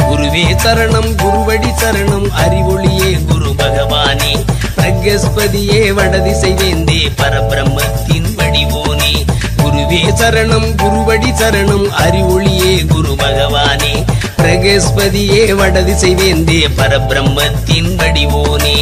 குருவே சரணம் குருவடி சரணம் அறிவொளியே குரு பகவானே பிரகஸ்பதியே வடதிசை வேந்தே பரபிரம்மத்தின் வடிவோனே குருவே சரணம் குருவடி சரணம் அறிவொளியே குரு பகவானே பிரகஸ்பதியே வடதிசை வேந்தே பரபிரம்மத்தின் வடிவோனே